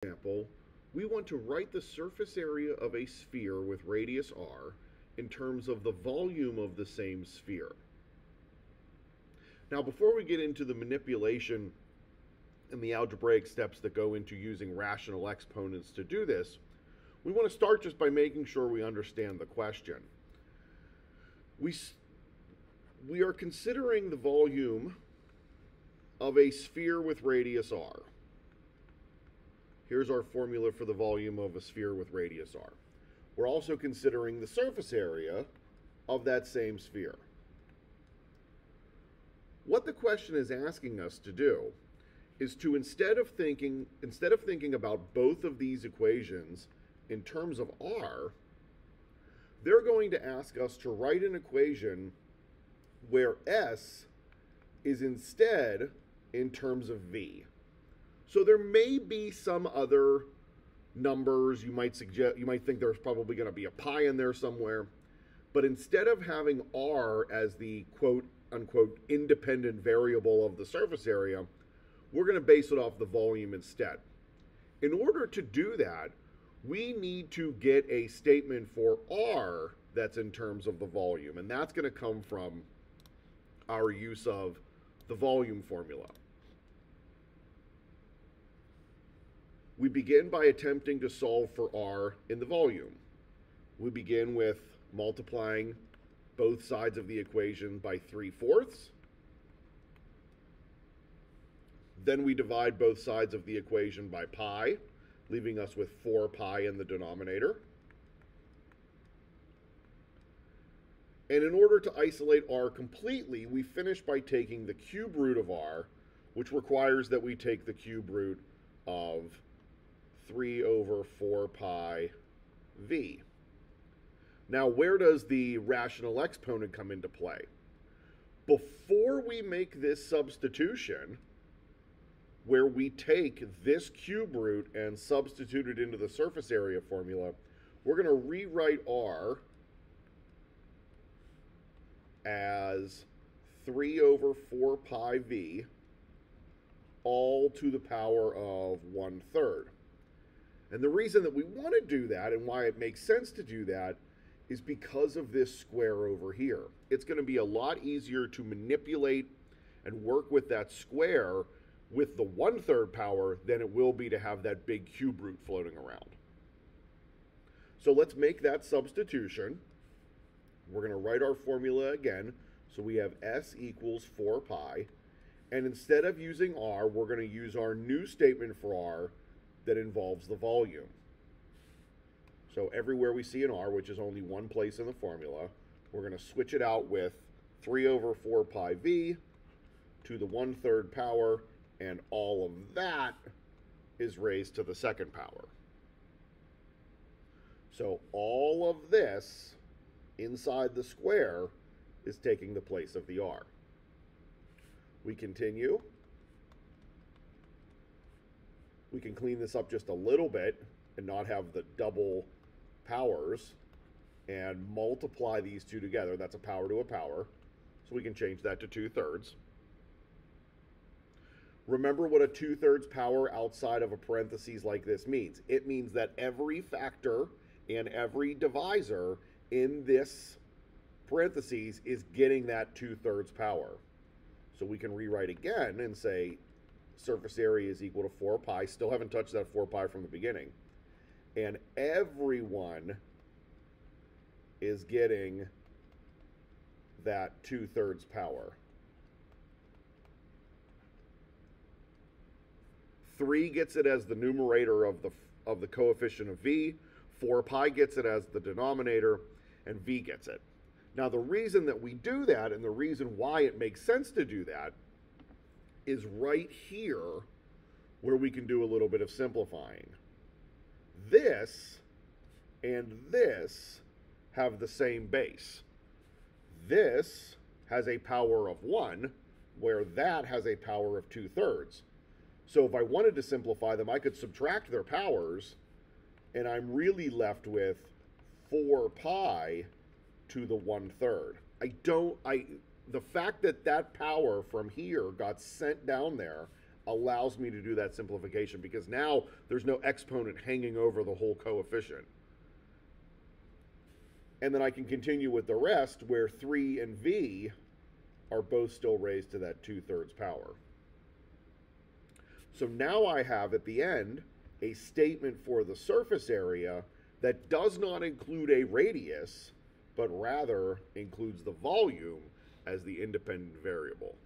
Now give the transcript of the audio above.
Example, we want to write the surface area of a sphere with radius r in terms of the volume of the same sphere. Now, before we get into the manipulation and the algebraic steps that go into using rational exponents to do this, we want to start just by making sure we understand the question. We are considering the volume of a sphere with radius r. Here's our formula for the volume of a sphere with radius r. We're also considering the surface area of that same sphere. What the question is asking us to do is to, instead of thinking about both of these equations in terms of r, they're going to ask us to write an equation where s is instead in terms of v. So there may be some other numbers you might think there's probably going to be a pi in there somewhere, but instead of having r as the quote unquote independent variable of the surface area, we're going to base it off the volume instead. In order to do that, we need to get a statement for r that's in terms of the volume, and that's going to come from our use of the volume formula. We begin by attempting to solve for r in the volume. We begin with multiplying both sides of the equation by 3/4. Then we divide both sides of the equation by pi, leaving us with 4 pi in the denominator. And in order to isolate r completely, we finish by taking the cube root of r, which requires that we take the cube root of 3/4 pi v. Now, where does the rational exponent come into play? Before we make this substitution, where we take this cube root and substitute it into the surface area formula, we're going to rewrite r as 3/4 pi v, all to the power of 1/3. And the reason that we want to do that and why it makes sense to do that is because of this square over here. It's going to be a lot easier to manipulate and work with that square with the 1/3 power than it will be to have that big cube root floating around. So let's make that substitution. We're going to write our formula again. So we have s equals 4 pi. And instead of using r, we're going to use our new statement for r that involves the volume. So everywhere we see an r, which is only one place in the formula, we're going to switch it out with 3/4 pi v to the 1/3 power, and all of that is raised to the second power. So all of this inside the square is taking the place of the r. We continue. We can clean this up just a little bit and not have the double powers and multiply these two together. That's a power to a power. So we can change that to 2/3. Remember what a 2/3 power outside of a parentheses like this means. It means that every factor and every divisor in this parentheses is getting that 2/3 power. So we can rewrite again and say surface area is equal to 4 pi. Still haven't touched that 4 pi from the beginning. And everyone is getting that 2/3 power. 3 gets it as the numerator of the coefficient of v. 4 pi gets it as the denominator, and v gets it. Now, the reason that we do that, and the reason why it makes sense to do that, is right here where we can do a little bit of simplifying. This and this have the same base. This has a power of 1, where that has a power of 2/3. So if I wanted to simplify them, I could subtract their powers, and I'm really left with 4 pi to the 1/3. The fact that that power from here got sent down there allows me to do that simplification, because now there's no exponent hanging over the whole coefficient. And then I can continue with the rest, where 3 and v are both still raised to that 2/3 power. So now I have at the end a statement for the surface area that does not include a radius, but rather includes the volume as the independent variable.